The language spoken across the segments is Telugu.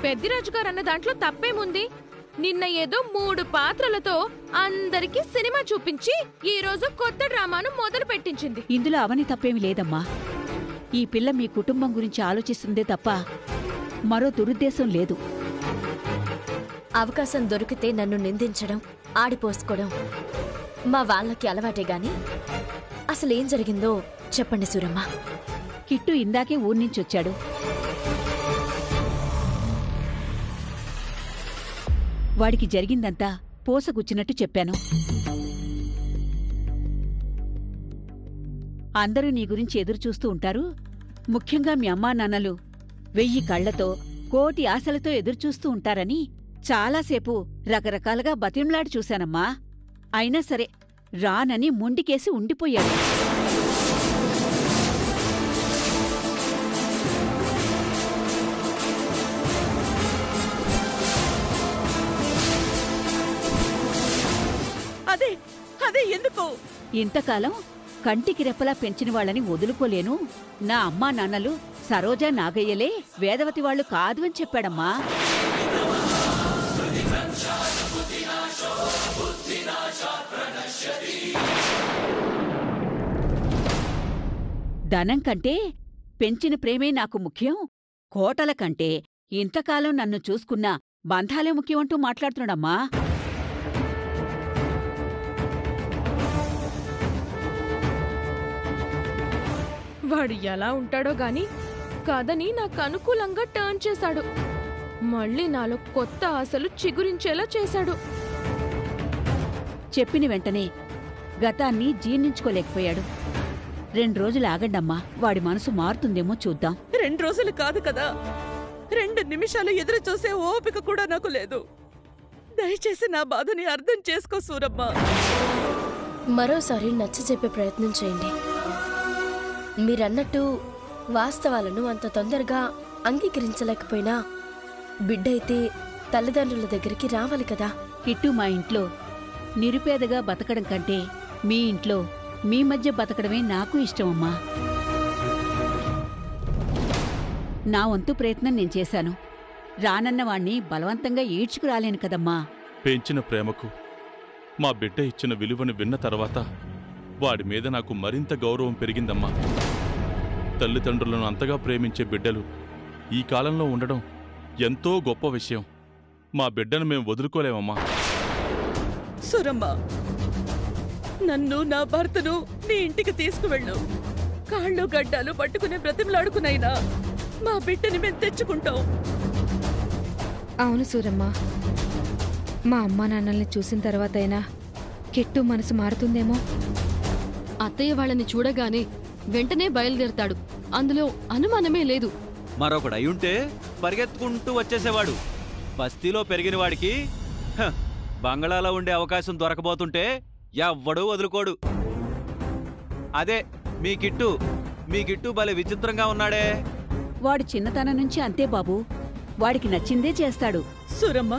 పెద్దిరాజు గారు అన్న దాంట్లో తప్పేముంది? నిన్న ఏదో 3 పాత్రలతో అందరికి సినిమా చూపించి ఈ రోజు కొత్త డ్రామాను మొదలు పెట్టించింది. ఇందులో అవని తప్పేమి లేదమ్మా. ఈ పిల్ల మీ కుటుంబం గురించి ఆలోచిస్తుందే తప్ప మరో దురుద్దేశం లేదు. అవకాశం దొరికితే నన్ను నిందించడం, ఆడిపోసుకోవడం మా వాళ్ళకి అలవాటే గాని అసలేం జరిగిందో చెప్పండి సూరమ్మ. కిట్టు ఇందాకే ఊర్నించొచ్చాడు. వాడికి జరిగిందంతా పోసగుచ్చినట్టు చెప్పాను. అందరూ నీ గురించి ఎదురుచూస్తూ ఉంటారు. ముఖ్యంగా మీ అమ్మా నాన్నలు 1000 కళ్లతో 1,000,000 ఆశలతో ఎదురుచూస్తూ ఉంటారని చాలాసేపు రకరకాలుగా బతిమలాడి చూశానమ్మా. అయినా సరే రానని మొండికేసి ఉండిపోయాడు. అదే ఎందుకు? ఇంతకాలం కంటికి రెప్పలా పెంచిన వాళ్ళని వదులుకోలేను. నా అమ్మా నాన్నలు సరోజా నాగయ్యలే, వేదవతి వాళ్ళు కాదు అని చెప్పాడమ్మా. ధనం కంటే పెంచిన ప్రేమే నాకు ముఖ్యం, కోటల కంటే ఇంతకాలం నన్ను చూసుకున్న బంధాలే ముఖ్యమంటూ మాట్లాడుతున్నాడమ్మా. వాడు ఎలా ఉంటాడో గాని కథని నాకు అనుకూలంగా టర్న్ చేశాడు. మళ్ళీ నాలో కొత్త ఆశలు చిగురించేలా చేశాడు. చెప్పిన వెంటనే గతాన్ని జీర్ణించుకోలేకపోయాడు. 2 రోజులు ఆగండమ్మా, వాడి మనసు మారుతుందేమో చూద్దాం. 2 రోజులు కాదు కదా, 2 నిమిషాలు ఎదురు చూసే ఓపిక కూడా నాకు లేదు. దయచేసి నా బాధని అర్థం చేసుకో సూరమ్మ. మరోసారి నచ్చజెప్పే ప్రయత్నం చేయండి. మీరన్నట్టు వాస్తవాలను అంత తొందరగా అంగీకరించలేకపోయినా బిడ్డైతే తల్లిదండ్రుల దగ్గరికి రావాలి కదా. కిట్టు మా ఇంట్లో నిరుపేదగా బతకడం కంటే మీ ఇంట్లో మీ మధ్య బతకడమే నాకు ఇష్టమమ్మా. నా వంతు ప్రయత్నం నేను చేశాను. రానన్నవాణ్ణి బలవంతంగా ఈడ్చుకురాలేను కదమ్మా. పెంచిన ప్రేమకు మా బిడ్డ ఇచ్చిన విలువను విన్న తర్వాత వాడి మీద నాకు మరింత గౌరవం పెరిగిందమ్మా. తల్లిదండ్రులను అంతగా ప్రేమించే బిడ్డలు ఈ కాలంలో ఉండడం ఎంతో గొప్ప విషయం. మా బిడ్డను మేము వదులుకోలేమమ్మా. సూరమ్మ, నన్ను, నా భర్తను నీ ఇంటికి తీసుకువెళ్ళు. కాళ్ళు గడ్డాలు పట్టుకుని బ్రతిమలాడుకునైనా మా బిడ్డని మేము తెచ్చుకుంటాం. అవును సూరమ్మ, మా అమ్మా నాన్నల్ని చూసిన తర్వాతైనా కిట్టు మనసు మారుతుందేమో. అత్తయ్య వాళ్ళని చూడగానే వెంటనే బయలుదేరతాడు, అందులో అనుమానమే లేదు. మరొకడు అయ్యుంటే పరిగెత్తుకుంటూ వచ్చేసేవాడు. బస్తీలో పెరిగిన వాడికి బంగళాలో ఉండే అవకాశం దొరకబోతుంటే ఎవ్వడూ వదులుకోడు. అదే మీ కిట్టు భలే విచిత్రంగా ఉన్నాడే. వాడు చిన్నతనం నుంచి అంతే బాబూ, వాడికి నచ్చిందే చేస్తాడు. సూరమ్మ,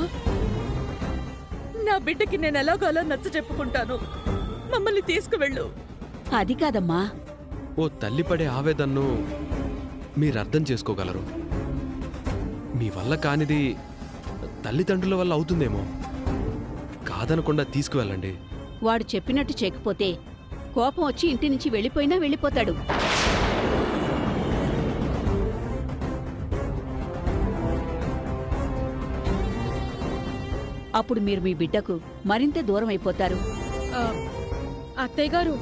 నా బిడ్డకి నేను ఎలాగోలా నచ్చ చెప్పుకుంటాను. మమ్మల్ని తీసుకువెళ్ళు. అది కాదమ్మా, ఓ తల్లి పడే ఆవేదన్ను మీరర్థం చేసుకోగలరు. మీ వల్ల కానిది తల్లిదండ్రుల వల్ల అవుతుందేమో. కాదనకుండా తీసుకువెళ్ళండి. వాడు చెప్పినట్టు చేయకపోతే కోపం వచ్చి ఇంటి నుంచి వెళ్ళిపోయినా వెళ్ళిపోతాడు. అప్పుడు మీరు మీ బిడ్డకు మరింత దూరం అయిపోతారు. అత్తయ్య గారు,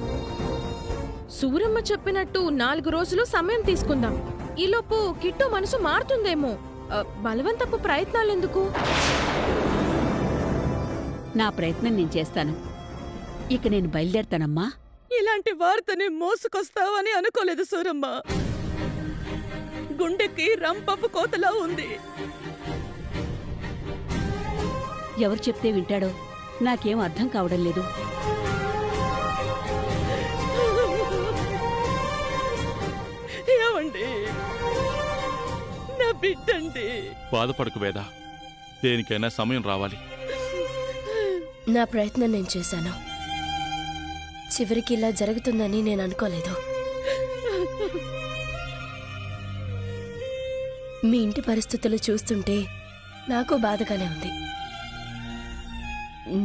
సూరమ్మ చెప్పినట్టు 4 రోజులు సమయం తీసుకుందాం. ఈలోపు కిట్టు మనసు మారుతుందేమో. బలవంతపు ప్రయత్నాలెందుకు? నా ప్రయత్నం నేను చేస్తాను. ఇక నేను బయలుదేరతానమ్మా. ఇలాంటి వార్తని మోసుకొస్తావని అనుకోలేదు సూరమ్మ. గుండెకి రంపపు కోతలా ఉంది. ఎవరు చెప్తే వింటాడో నాకేం అర్థం కావడం లేదు. ఏమండి, నా బిడ్డండి. బాధపడకు వేద, దేనికైనా సమయం రావాలి. నా ప్రయత్నం నేను చేశాను. చివరికి ఇలా జరుగుతుందని నేను అనుకోలేదు. మీ ఇంటి పరిస్థితులు చూస్తుంటే నాకు బాధగానే ఉంది.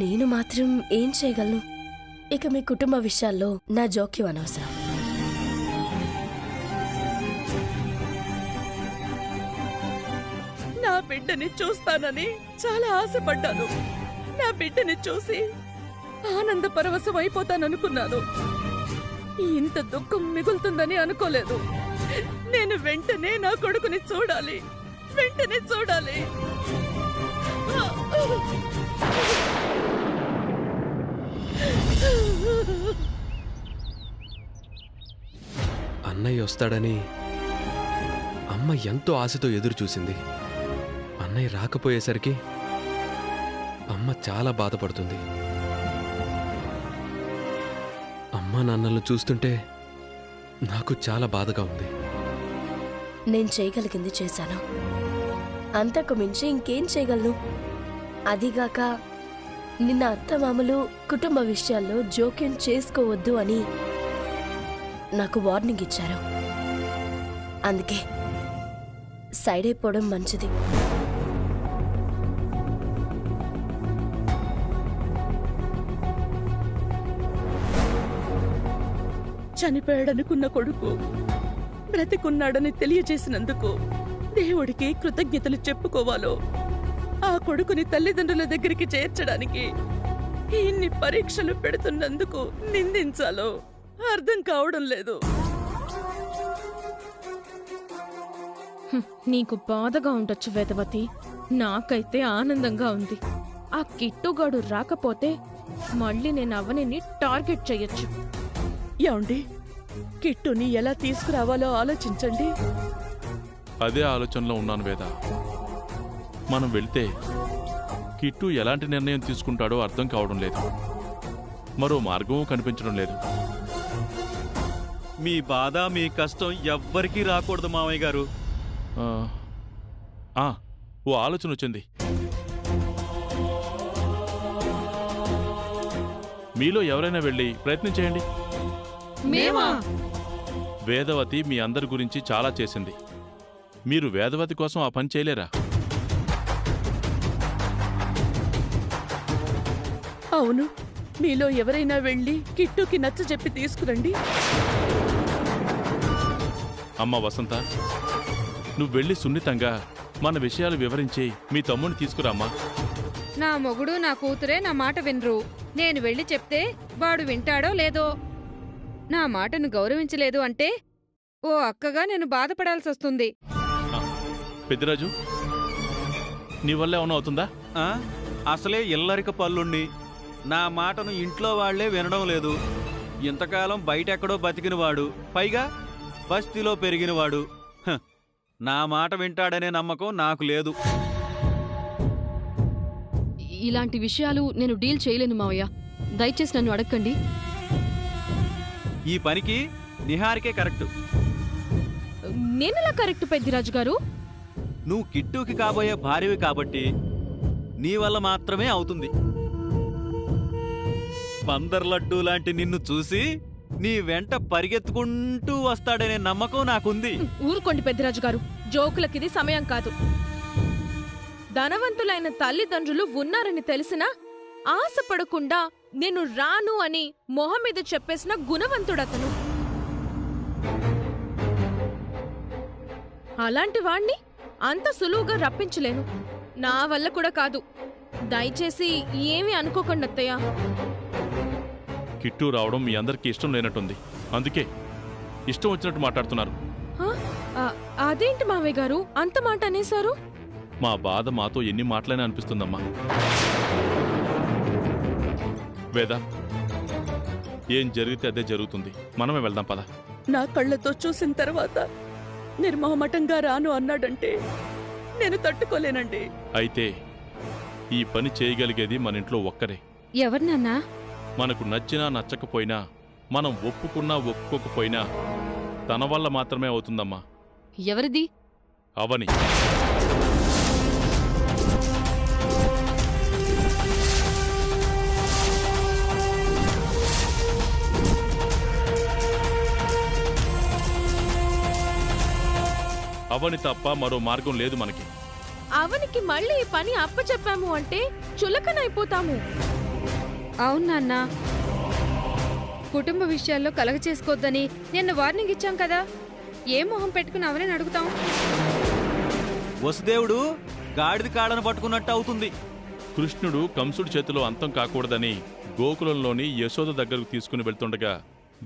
నేను మాత్రం ఏం చేయగలను? ఇక మీ కుటుంబ విషయాల్లో నా జోక్యం అనవసరం. నా బిడ్డని చూస్తానని చాలా ఆశపడ్డాను. నా బిడ్డని చూసి ఆనంద పరవశం అయిపోతాననుకున్నాను. ఇంత దుఃఖం మిగులుతుందని అనుకోలేదు. నేను వెంటనే నా కొడుకుని చూడాలి, వెంటనే చూడాలి. అన్నయ్య వస్తాడని అమ్మ ఎంతో ఆశతో ఎదురు చూసింది. అన్నయ్య రాకపోయేసరికి అమ్మ చాలా బాధపడుతుంది. అమ్మా నాన్నలను చూస్తుంటే నాకు చాలా బాధగా ఉంది. నేను చేయగలిగింది చేశాను. అంతకు మించి ఇంకేం చేయగలను? అదిగాక నిన్న అత్తమామలు కుటుంబ విషయాల్లో జోక్యం చేసుకోవద్దు అని నాకు వార్నింగ్ ఇచ్చారు. అందుకే సైడ్ అయిపోవడం మంచిది. చనిపోయాడనుకున్న కొడుకు బ్రతికున్నాడని తెలియజేసినందుకు దేవుడికి కృతజ్ఞతలు చెప్పుకోవాలో, ఆ కొడుకుని తల్లిదండ్రుల దగ్గరికి చేర్చడానికి ఇన్ని పరీక్షలు పెడుతున్నందుకు నిందించాలో అర్థం కావడం లేదు. నీకు బాధగా ఉండొచ్చు వేదవతి, నాకైతే ఆనందంగా ఉంది. ఆ కిట్టుగాడు రాకపోతే మళ్ళీ నేను అవనిని టార్గెట్ చెయ్యొచ్చు. యాండి, కిట్టుని ఎలా తీసుకురావాలో ఆలోచించండి. అదే ఆలోచనలో ఉన్నాను వేద. మనం వెళ్తే కిట్టు ఎలాంటి నిర్ణయం తీసుకుంటాడో అర్థం కావడం లేదు. మరో మార్గమూ కనిపించడం లేదు. మీ బాధ మీ కష్టం ఎవ్వరికీ రాకూడదు మామయ్య గారు. ఓ ఆలోచన వచ్చింది. మీలో ఎవరైనా వెళ్ళి ప్రయత్నం చేయండి. మేమా? వేదవతి మీ అందరి గురించి చాలా చేసింది. మీరు వేదవతి కోసం ఆ పని చేయలేరా? అవును, మీలో ఎవరైనా వెళ్ళి కిట్టుకి నచ్చజెప్పి తీసుకురండి. అమ్మ వసంత, నువ్వు వెళ్ళి సున్నితంగా మన విషయాలు వివరించి మీ తమ్ముడిని తీసుకురామ్మా. నా మొగుడు నా కూతురే నా మాట వినరు. నేను వెళ్ళి చెప్తే వాడు వింటాడో లేదో. నా మాటను గౌరవించలేదు అంటే ఓ అక్కగా నేను బాధపడాల్సొస్తుంది. పెద్దిరాజు, నీ వల్ల ఏమన్నా అవుతుందా? అసలే ఇల్లరిక పల్లుణ్ణి. నా మాటను ఇంట్లో వాళ్లే వినడం లేదు. ఇంతకాలం బయటెక్కడో బతికినవాడు, పైగా బస్తీలో పెరిగినవాడు. నా మాట వింటాడనే నమ్మకం నాకు లేదు. ఇలాంటి విషయాలు నేను డీల్ చేయలేను మావయ్య. దయచేసి నన్ను అడగండి. ఈ పనికి నిహారికే కరెక్టు. నేనెలా కరెక్ట్ పెద్దిరాజు గారు? నువ్వు కిట్టుకి కాబోయే భార్యవి కాబట్టి నీ వల్ల మాత్రమే అవుతుంది. బందర్ లడ్డూ లాంటి నిన్ను చూసి నీ వెంట పరిగెత్తుకుంటూ వస్తాడనే నమ్మకం నాకుంది. ఊరుకోండి పెద్దిరాజు గారు, జోకులకిది సమయం కాదు. ధనవంతులైన తల్లిదండ్రులు ఉన్నారని తెలిసినా ఆశపడకుండా నేను రాను అని మొహం మీద చెప్పేసిన గుణవంతుడతను. అలాంటి వాణ్ణి అంత సులువుగా రప్పించలేను. నా వల్ల కూడా కాదు. దయచేసి ఏమీ అనుకోకండి అత్తయ్య. కిట్టు రావడం మీ అందరికీ ఇష్టం లేనట్టుంది. అందుకే ఇష్టం వచ్చినట్టు మాట్లాడుతున్నారు. అదేంటి మావయ్య గారు అంత మాట అనేశారు? మా బాధ మాతో ఎన్ని మాటలైనా అనిపిస్తుందమ్మా. వేద, ఏం జరిగితే అదే జరుగుతుంది. మనమే వెళ్దాం పద. నా కళ్ళతో చూసిన తర్వాత నిర్మోహమటంగా రాను అన్నాడంటే నేను తట్టుకోలేనండి. అయితే ఈ పని చేయగలిగేది మన ఇంట్లో ఒక్కరే. ఎవరు నాన్నా? మనకు నచ్చినా నచ్చకపోయినా, మనం ఒప్పుకున్నా ఒప్పుకోకపోయినా తన వల్ల మాత్రమే అవుతుందమ్మా. ఎవరిది? అవని. అవని తప్ప మరో మార్గం లేదు మనకి. అవనికి మళ్ళీ ఈ పని అప్పచెప్పాము అంటే చులకనైపోతాము. అవును నాన్న, కుటుంబ విషయాల్లో కలగ చేసుకోవద్దని నిన్న వార్నింగ్ ఇచ్చాం కదా. ఏ మొహం పెట్టుకుని అవనే అడుగుతాం? వసుదేవుడు గాడిద కాడను పట్టుకున్నట్టు అవుతుంది. కృష్ణుడు కంసుడి చేతిలో అంతం కాకూడదని గోకులంలోని యశోద దగ్గరకు తీసుకుని వెళ్తుండగా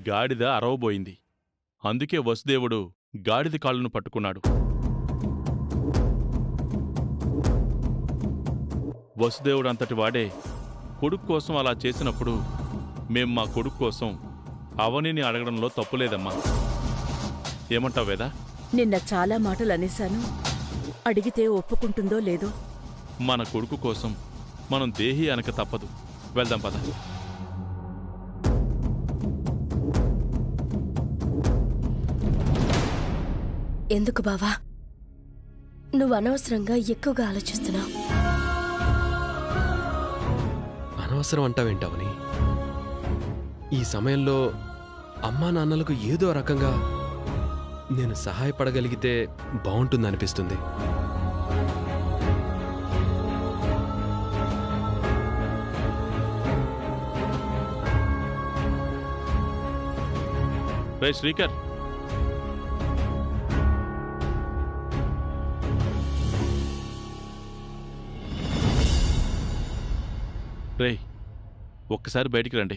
గాడిద అరవబోయింది. అందుకే వసుదేవుడు గాడిద కాళ్ళను పట్టుకున్నాడు. వసుదేవుడు అంతటి వాడే కొడుకు కోసం అలా చేసినప్పుడు మేం మా కొడుకు కోసం అవనిని అడగడంలో తప్పులేదమ్మా. ఏమంటావు వేదా? నిన్న చాలా మాటలు అనేశాను. అడిగితే ఒప్పుకుంటుందో లేదో. మన కొడుకు కోసం మనం దేహి అనక తప్పదు. వెళ్దాం పద. ఎందుకు బావా నువ్వు అనవసరంగా ఎక్కువగా ఆలోచిస్తున్నావు? అనవసరం అంటావేంటవని? ఈ సమయంలో అమ్మా నాన్నలకు ఏదో రకంగా నేను సహాయపడగలిగితే బాగుంటుందనిపిస్తుంది. రే శ్రీకర్, రే ఒక్కసారి బయటికి రండి.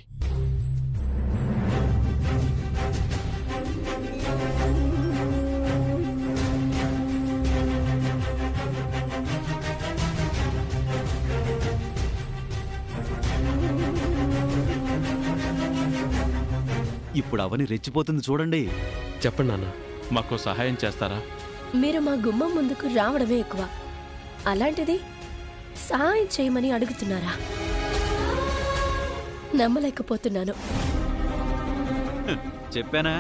ఇప్పుడు అవని రెచ్చిపోతుంది చూడండి. చెప్పండి నాన్న. మాకు సహాయం చేస్తారా? మీరు మా గుమ్మం ముందుకు రావడమే ఎక్కువ, అలాంటిది సహాయం చేయమని అడుగుతున్నారా? నమ్మలేకపోతున్నాను. చెప్పానా,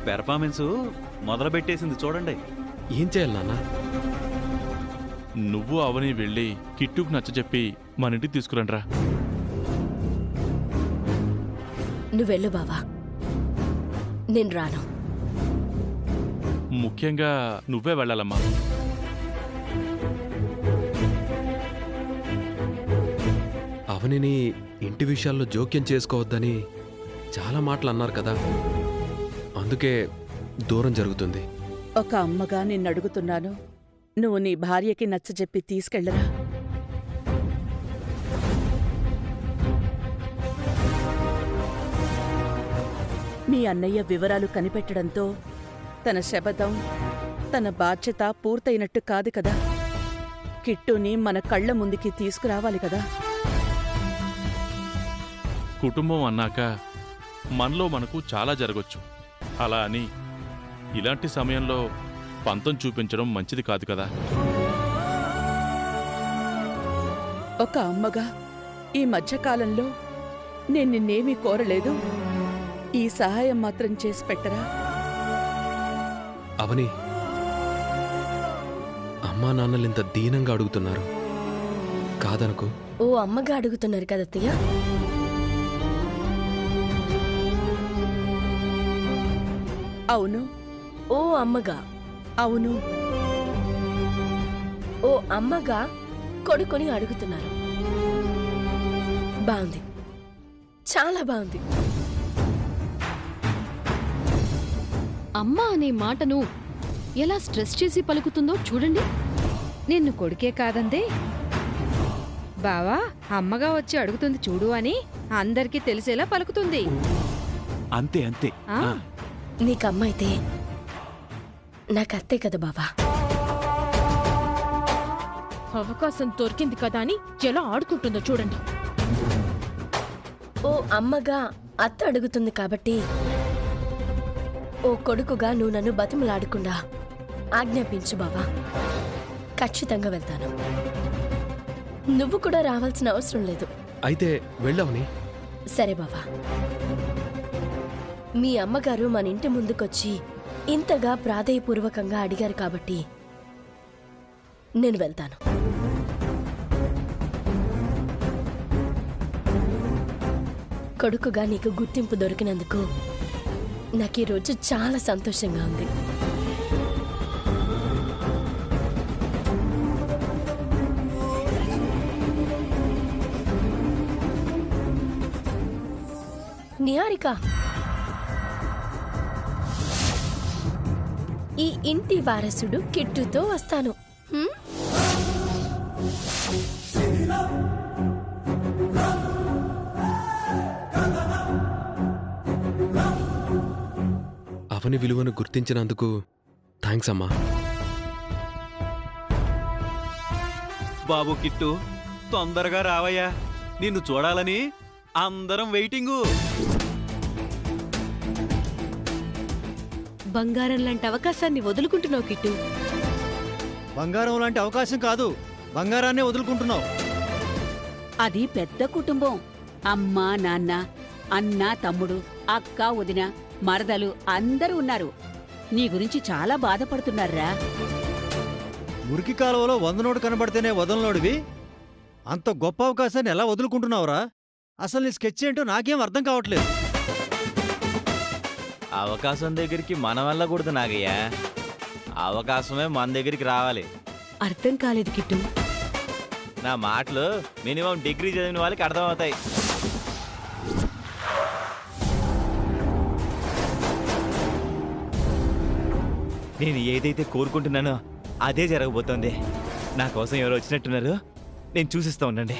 పెర్ఫార్మెన్స్ మొదలుపెట్టేసింది చూడండి. ఏం చేయాలి నాన్న? నువ్వు అవని వెళ్ళి కిట్టుకు నచ్చజెప్పి మన ఇంటికి తీసుకురండ్రా. నువ్వెళ్ళు బావా, నేను రాను. ముఖ్యంగా నువ్వే వెళ్ళాలమ్మా. అవనిని ఇంటి విషయాల్లో జోక్యం చేసుకోవద్దని చాలా మాటలు అన్నారు కదా, అందుకే దూరం జరుగుతుంది. ఒక అమ్మగా నిన్నడుగుతున్నాను, నువ్వు నీ భార్యకి నచ్చజెప్పి తీసుకెళ్ళరా. మీ అన్నయ్య వివరాలు కనిపెట్టడంతో తన శపథం, తన బాధ్యత పూర్తయినట్టు కాదు కదా. కిట్టుని మన కళ్ల ముందుకి తీసుకురావాలి కదా. కుటుంబం అన్నాక మనలో మనకు చాలా జరగొచ్చు. అలా అని ఇలాంటి సమయంలో పంతం చూపించడం మంచిది కాదు కదా. ఒక అమ్మగా ఈ మధ్యకాలంలో నేను నిన్నేమీ కోరలేదు. ఈ సహాయం మాత్రం చేసి పెట్టరా. అవని, అమ్మా నాన్నలింత దీనంగా అడుగుతున్నారు కాదనుకో. ఓ అమ్మగా అడుగుతున్నారు కదత్తయ్య. అవును. ఓ అమ్మగా. అవును. ఓ అమ్మగా కొడుకుని అడుగుతున్నారు. బాగుంది, చాలా బాగుంది. అమ్మా అనే మాటను ఎలా స్ట్రెస్ చేసి పలుకుతుందో చూడండి. నిన్ను కొడుకే కాదందే, బావా అమ్మగా వచ్చి అడుగుతుంది చూడు అని అందరికీ తెలిసేలా పలుకుతుంది. అంతే అంతే. ఆ, నీకమ్మ అయితే నాకు అత్తే కదా బావా. అవకాశం దొరికింది కదా అని ఎలా ఆడుకుంటుందో చూడండి. ఓ అమ్మగా అత్త అడుగుతుంది కాబట్టి ఓ కొడుకుగా నువ్వు నన్ను బతిమలాడకుండా ఆజ్ఞాపించు బావా. ఖచ్చితంగా వెళ్తాను. నువ్వు కూడా రావాల్సిన అవసరం లేదు. అయితే వెళ్ళవని. సరే బావా. మీ అమ్మగారు మన ఇంటి ముందుకొచ్చి ఇంతగా ప్రాధేయపూర్వకంగా అడిగారు కాబట్టి నేను వెళ్తాను. కొడుకుగా నీకు గుర్తింపు దొరికినందుకు నాకు ఈరోజు చాలా సంతోషంగా ఉంది. నిహారిక, ఈ ఇంటి వారసుడు కిట్టుతో వస్తాను. హ్మ్? అవని విలువను గుర్తించినందుకు థ్యాంక్స్ అమ్మా. బాబు కిట్టు, తొందరగా రావయ్యా, నిన్ను చూడాలని అందరం వెయిటింగు. బంగారం లాంటి అవకాశాన్ని వదులుకుంటున్నావు కిట్టు. బంగారం లాంటి అవకాశం కాదు, బంగారాన్నే వదులుకుంటున్నావు. అది పెద్ద కుటుంబం. అమ్మ, నాన్న, అన్న, తమ్ముడు, అక్క, వదిన, మరదలు అందరూ ఉన్నారు. నీ గురించి చాలా బాధపడుతున్నారా. మురికి కాలువలో 100 నోటు కనబడితేనే వదలనోడివి అంత గొప్ప అవకాశాన్ని ఎలా వదులుకుంటున్నావురా? అసలు నీ స్కెచ్ ఏంటో నాకేం అర్థం కావట్లేదు. అవకాశం దగ్గరికి మనం వెళ్ళకూడదు నాగయ్య, అవకాశమే మన దగ్గరికి రావాలి. అర్థం కాలేదు కిట్టు. నా మాటలు మినిమం డిగ్రీ చదివిన వాళ్ళకి అర్థమవుతాయి. నేను ఏదైతే కోరుకుంటున్నానో అదే జరగబోతోంది. నా కోసం ఎవరు వచ్చినట్టున్నారు, నేను చూసిస్తా ఉండండి.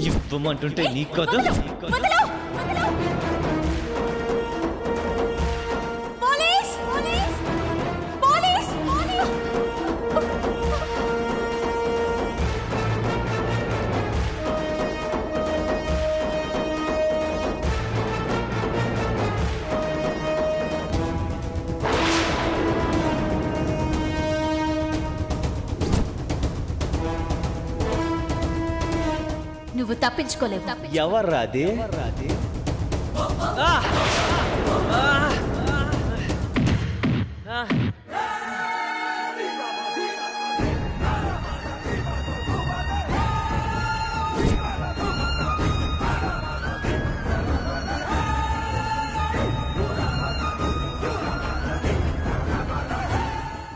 ఇవ్వమంటుంటే నీ కదా. నువ్వు తప్పించుకోలేవు. ఎవర్రా అది?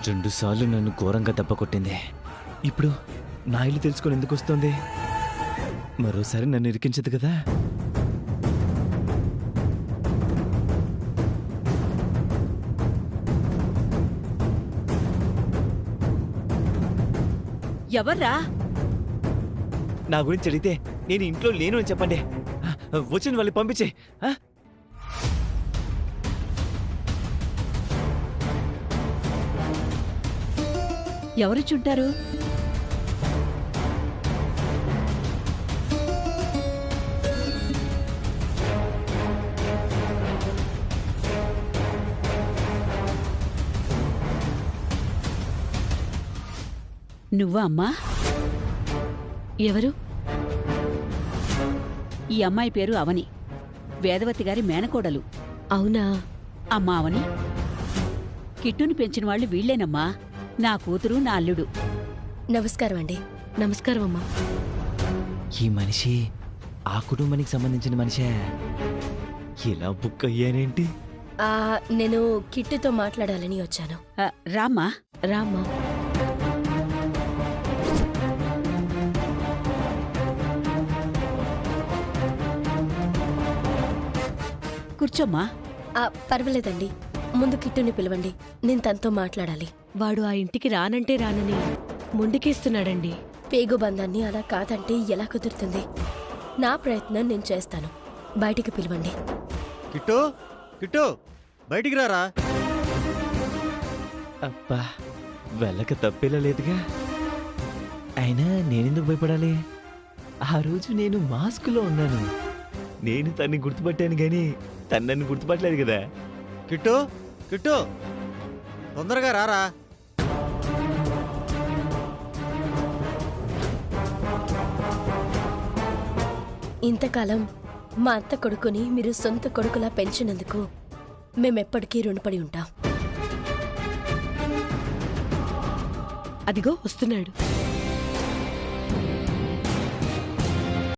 రెండుసార్లు నన్ను ఘోరంగా దెబ్బ కొట్టింది. ఇప్పుడు నా ఇల్లు తెలుసుకొని ఎందుకు వస్తుంది? మరోసారి నన్ను ఇరికించదు కదా. ఎవర్రా? నా గురించి అడిగితే నేను ఇంట్లో లేను అని చెప్పండి. వచ్చిన వాళ్ళు పంపించే. ఎవరిచుంటారు? నువ్వా అమ్మా? ఎవరు? ఈ అమ్మాయి పేరు అవని, వేదవతి గారి మేనకోడలు. అవునా? అమ్మా అవని, కిట్టుని పెంచిన వాళ్ళు వీళ్లేనమ్మా. నా కూతురు, నా అల్లుడు. నమస్కారం అండి. నమస్కారం అమ్మా. ఈ మనిషి ఆ కుటుంబానికి సంబంధించిన మనిషే. ఇలా బుక్ అయ్యానేంటి? నేను కిట్టుతో మాట్లాడాలని వచ్చాను. రామ్మా. రామ్మా. కూర్చోమ్మా. పర్వాలేదండి, ముందు కిట్టుని పిలవండి, నేను తనతో మాట్లాడాలి. వాడు ఆ ఇంటికి రానంటే రానని ముందుకేస్తున్నాడండి. పేగు బంధాన్ని అలా కాదంటే ఎలా కుదురుతుంది? నా ప్రయత్నం నేను చేస్తాను. బయటికి పిలవండి. కిట్టు, కిట్టు, బయటికి రారా. అబ్బా, వెళ్ళక తప్పేలా లేదుగా. అయినా నేనెందుకు భయపడాలి? ఆ రోజు నేను మాస్కులో ఉన్నాను. నేను తన్ని గుర్తుపట్టాను గాని తను నన్ను గుర్తుపట్టలేదు కదా. కిట్టు, కిట్టు, తొందరగా రారా. ఇంతకాలం మా అత్త కొడుకుని మీరు సొంత కొడుకులా పెంచినందుకు మేమెప్పటికీ రుణపడి ఉంటాం. అదిగో వస్తున్నాడు.